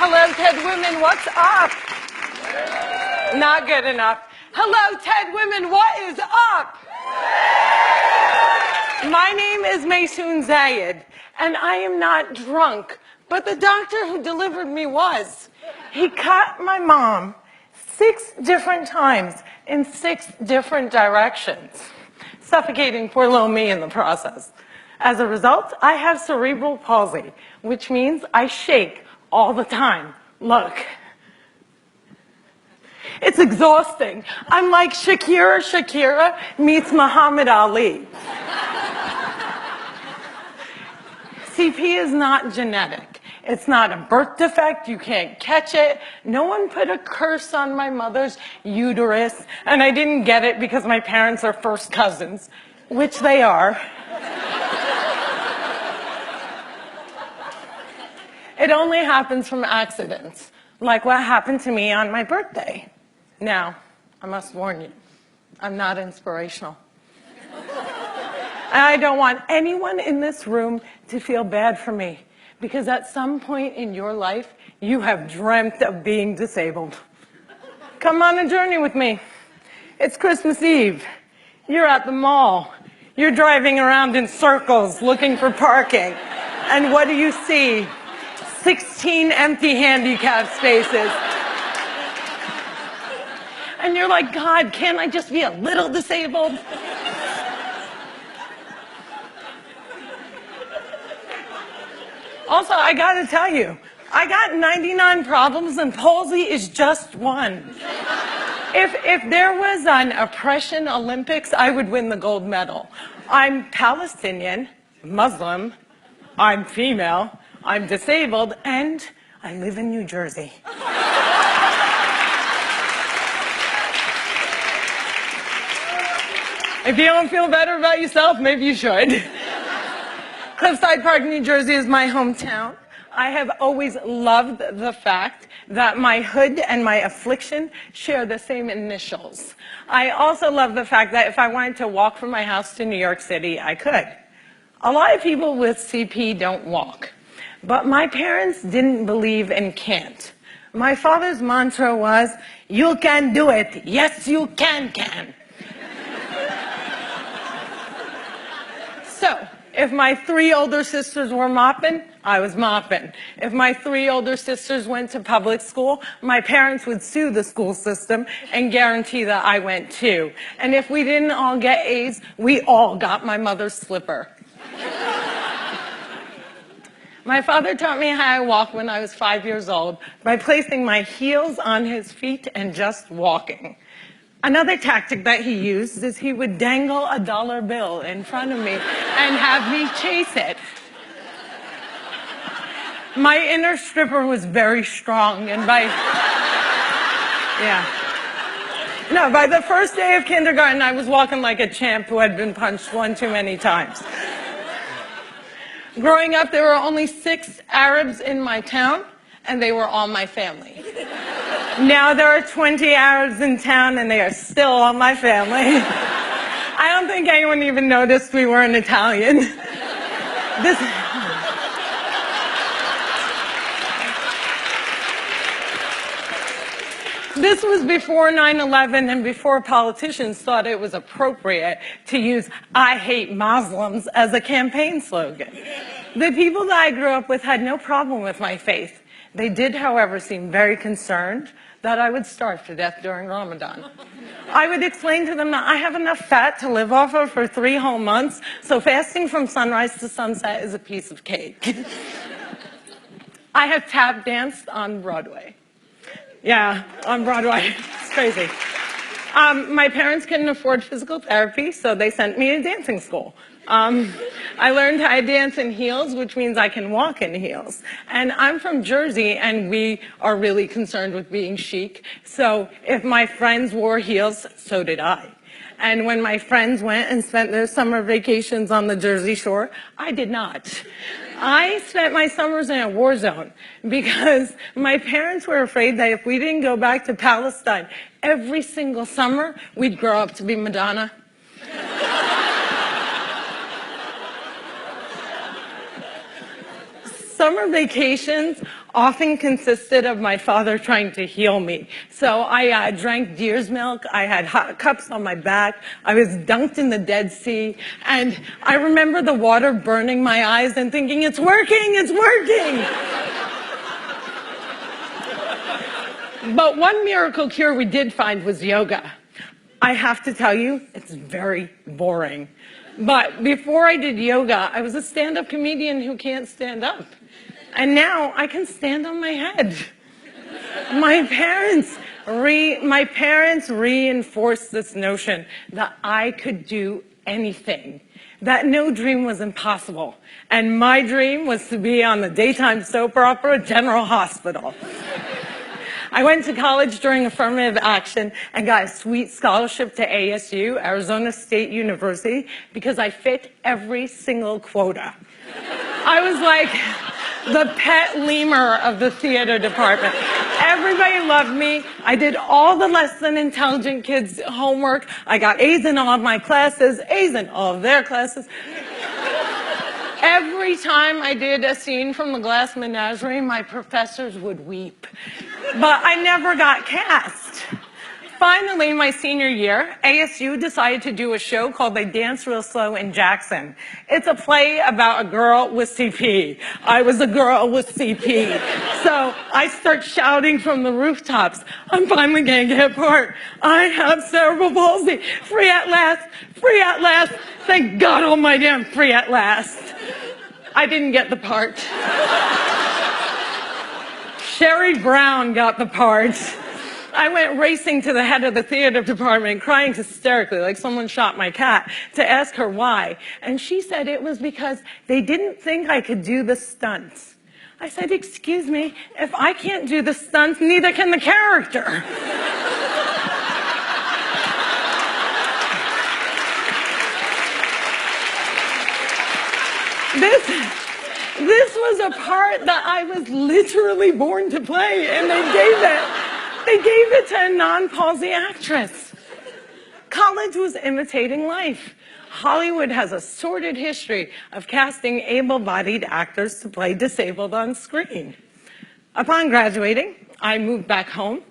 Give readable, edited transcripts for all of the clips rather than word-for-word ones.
Hello, TED Women, what's up? Not good enough. Hello, TED Women, what is up? My name is Maysoon Zayied, and I am not drunk, but the doctor who delivered me was. He cut my mom 6 different times in 6 different directions, suffocating poor little me in the process. As a result, I have cerebral palsy, which means I shake all the time. Look. It's exhausting. I'm like Shakira meets Muhammad Ali. CP is not genetic. It's not a birth defect. You can't catch it. No one put a curse on my mother's uterus, and I didn't get it because my parents are first cousins, which they are. It only happens from accidents, like what happened to me on my birthday. Now, I must warn you, I'm not inspirational. And I don't want anyone in this room to feel bad for me, because at some point in your life, you have dreamt of being disabled. Come on a journey with me. It's Christmas Eve. You're at the mall. You're driving around in circles looking for parking. And what do you see? 16 empty handicap spaces. And you're like, God, can't I just be a little disabled? Also, I gotta tell you, I got 99 problems and palsy is just one. If there was an oppression Olympics, I would win the gold medal. I'm Palestinian, Muslim, I'm female, I'm disabled, and I live in New Jersey. If you don't feel better about yourself, maybe you should. Cliffside Park, New Jersey is my hometown. I have always loved the fact that my hood and my affliction share the same initials. I also love the fact that if I wanted to walk from my house to New York City, I could. A lot of people with CP don't walk. But my parents didn't believe in can't. My father's mantra was, you can do it. Yes, you can. So, if my 3 older sisters were mopping, I was mopping. If my 3 older sisters went to public school, my parents would sue the school system and guarantee that I went too. And if we didn't all get A's, we all got my mother's slipper. My father taught me how I walk when I was 5 years old by placing my heels on his feet and just walking. Another tactic that he used is he would dangle a dollar bill in front of me and have me chase it. My inner stripper was very strong, and by the first day of kindergarten, I was walking like a champ who had been punched one too many times. Growing up, there were only 6 Arabs in my town, and they were all my family. Now there are 20 Arabs in town, and they are still all my family. I don't think anyone even noticed we weren't Italian. This was before 9/11 and before politicians thought it was appropriate to use "I hate Muslims" as a campaign slogan. The people that I grew up with had no problem with my faith. They did, however, seem very concerned that I would starve to death during Ramadan. I would explain to them that I have enough fat to live off of for 3 whole months, so fasting from sunrise to sunset is a piece of cake. I have tap danced on Broadway. Yeah, on Broadway. It's crazy. My parents couldn't afford physical therapy, so they sent me to dancing school. I learned how to dance in heels, which means I can walk in heels. And I'm from Jersey, and we are really concerned with being chic. So if my friends wore heels, so did I. And when my friends went and spent their summer vacations on the Jersey Shore, I did not. I spent my summers in a war zone because my parents were afraid that if we didn't go back to Palestine every single summer, we'd grow up to be Madonna. Summer vacations often consisted of my father trying to heal me. So I drank deer's milk, I had hot cups on my back, I was dunked in the Dead Sea, and I remember the water burning my eyes and thinking, it's working, it's working. But one miracle cure we did find was yoga. I have to tell you, it's very boring. But before I did yoga, I was a stand-up comedian who can't stand up. And now I can stand on my head. My parents reinforced this notion that I could do anything, that no dream was impossible. And my dream was to be on the daytime soap opera General Hospital. I went to college during affirmative action and got a sweet scholarship to ASU, Arizona State University, because I fit every single quota. I was like the pet lemur of the theater department. Everybody loved me. I did all the less than intelligent kids' homework. I got A's in all of my classes, A's in all of their classes. Every time I did a scene from The Glass Menagerie, my professors would weep. But I never got cast. Finally, my senior year, ASU decided to do a show called They Dance Real Slow in Jackson. It's a play about a girl with CP. I was a girl with CP. So I start shouting from the rooftops, I'm finally going to get a part. I have cerebral palsy. Free at last. Free at last. Thank God almighty I'm free at last. I didn't get the part. Sherry Brown got the part. I went racing to the head of the theater department, crying hysterically like someone shot my cat, to ask her why. And she said it was because they didn't think I could do the stunts. I said, excuse me, if I can't do the stunts, neither can the character. This was a part that I was literally born to play, and they gave it to a non-palsy actress. College was imitating life. Hollywood has a sordid history of casting able-bodied actors to play disabled on screen. Upon graduating, I moved back home,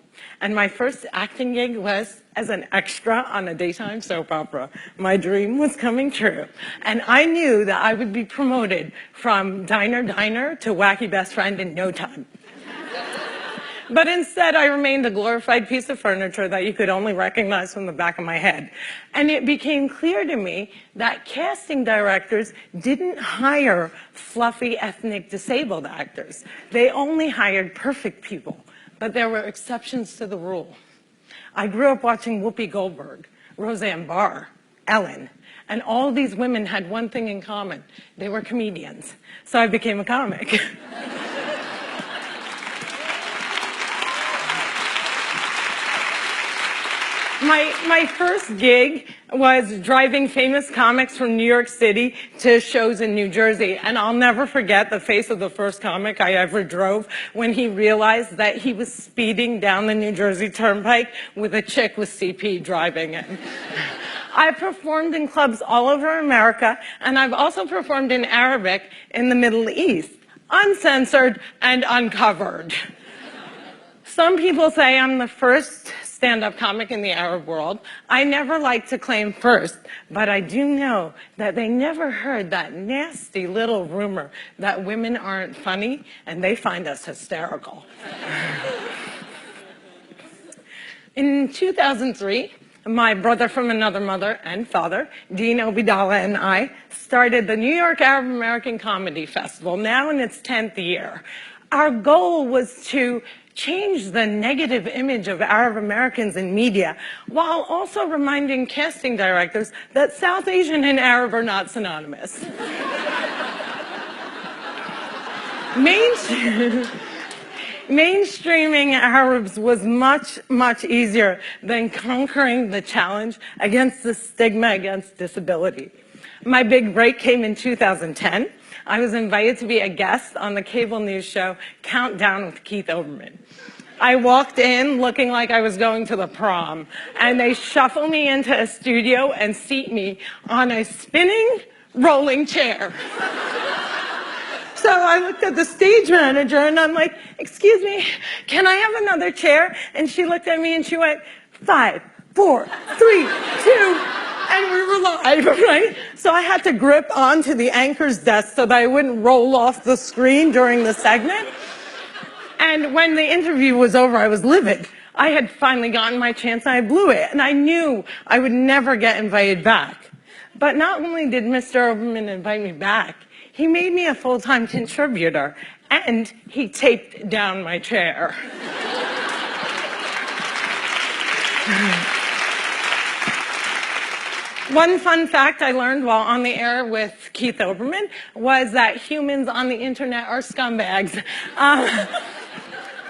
and my first acting gig was as an extra on a daytime soap opera. My dream was coming true, and I knew that I would be promoted from diner to wacky best friend in no time. But instead, I remained a glorified piece of furniture that you could only recognize from the back of my head. And it became clear to me that casting directors didn't hire fluffy ethnic disabled actors. They only hired perfect people, but there were exceptions to the rule. I grew up watching Whoopi Goldberg, Roseanne Barr, Ellen, and all these women had one thing in common. They were comedians. So I became a comic. My first gig was driving famous comics from New York City to shows in New Jersey. And I'll never forget the face of the first comic I ever drove when he realized that he was speeding down the New Jersey Turnpike with a chick with CP driving it. I performed in clubs all over America, and I've also performed in Arabic in the Middle East, uncensored and uncovered. Some people say I'm the first stand-up comic in the Arab world. I never like to claim first, but I do know that they never heard that nasty little rumor that women aren't funny and they find us hysterical. In 2003, my brother from another mother and father, Dean Obidala, and I started the New York Arab American Comedy Festival, now in its 10th year. Our goal was to change the negative image of Arab Americans in media, while also reminding casting directors that South Asian and Arab are not synonymous. Mainstreaming Arabs was much, much easier than conquering the challenge against the stigma against disability. My big break came in 2010. I was invited to be a guest on the cable news show Countdown with Keith Olbermann. I walked in looking like I was going to the prom, and they shuffle me into a studio and seat me on a spinning rolling chair. So I looked at the stage manager and I'm like, excuse me, can I have another chair? And she looked at me and she went, 5, 4, 3, 2, and we were live, right? So I had to grip onto the anchor's desk so that I wouldn't roll off the screen during the segment. And when the interview was over, I was livid. I had finally gotten my chance and I blew it. And I knew I would never get invited back. But not only did Mr. Oberman invite me back, he made me a full-time contributor and he taped down my chair. One fun fact I learned while on the air with Keith Olbermann was that humans on the internet are scumbags.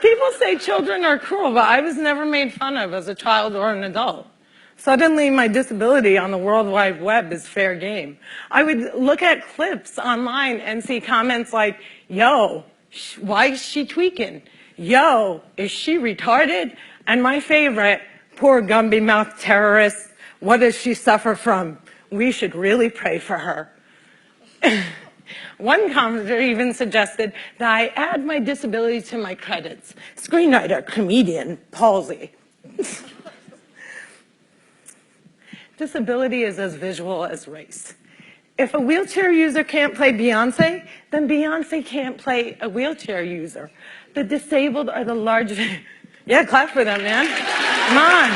People say children are cruel, but I was never made fun of as a child or an adult. Suddenly, my disability on the World Wide Web is fair game. I would look at clips online and see comments like, yo, why is she tweaking? Yo, is she retarded? And my favorite, poor Gumby-mouthed terrorist, what does she suffer from? We should really pray for her. One commenter even suggested that I add my disability to my credits. Screenwriter, comedian, palsy. Disability is as visual as race. If a wheelchair user can't play Beyonce, then Beyonce can't play a wheelchair user. The disabled are the largest... Yeah, clap for them, man. Come on.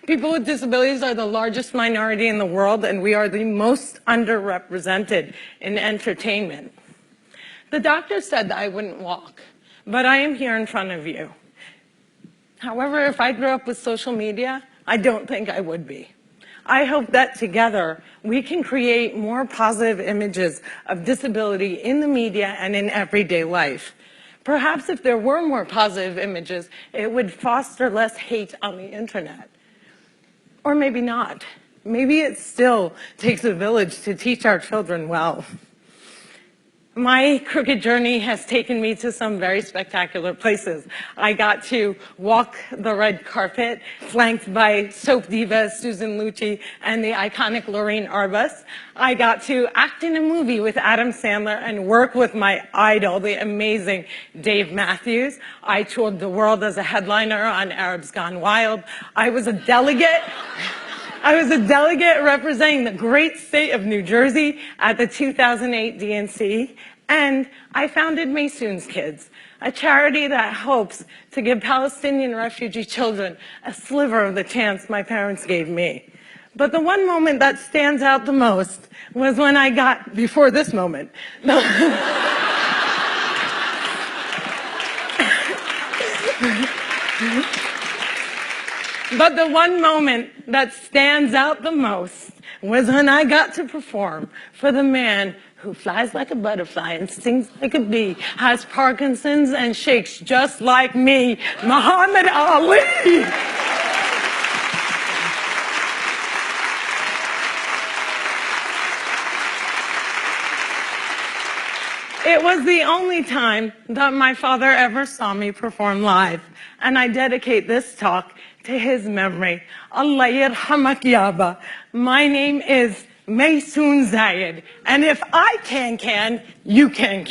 People with disabilities are the largest minority in the world, and we are the most underrepresented in entertainment. The doctor said that I wouldn't walk, but I am here in front of you. However, if I grew up with social media, I don't think I would be. I hope that together we can create more positive images of disability in the media and in everyday life. Perhaps if there were more positive images, it would foster less hate on the internet. Or maybe not. Maybe it still takes a village to teach our children well. My crooked journey has taken me to some very spectacular places. I got to walk the red carpet, flanked by soap diva Susan Lucci and the iconic Lorraine Arbus. I got to act in a movie with Adam Sandler and work with my idol, the amazing Dave Matthews. I toured the world as a headliner on Arabs Gone Wild. I was a delegate representing the great state of New Jersey at the 2008 DNC, and I founded Maysoon's Kids, a charity that hopes to give Palestinian refugee children a sliver of the chance my parents gave me. But the one moment that stands out the most was when I got, before this moment, But the one moment that stands out the most was when I got to perform for the man who flies like a butterfly and stings like a bee, has Parkinson's and shakes just like me, Muhammad Ali. It was the only time that my father ever saw me perform live, and I dedicate this talk to his memory. Allah yarhamak yaba. My name is Maysoon Zayied, and if I can, you can.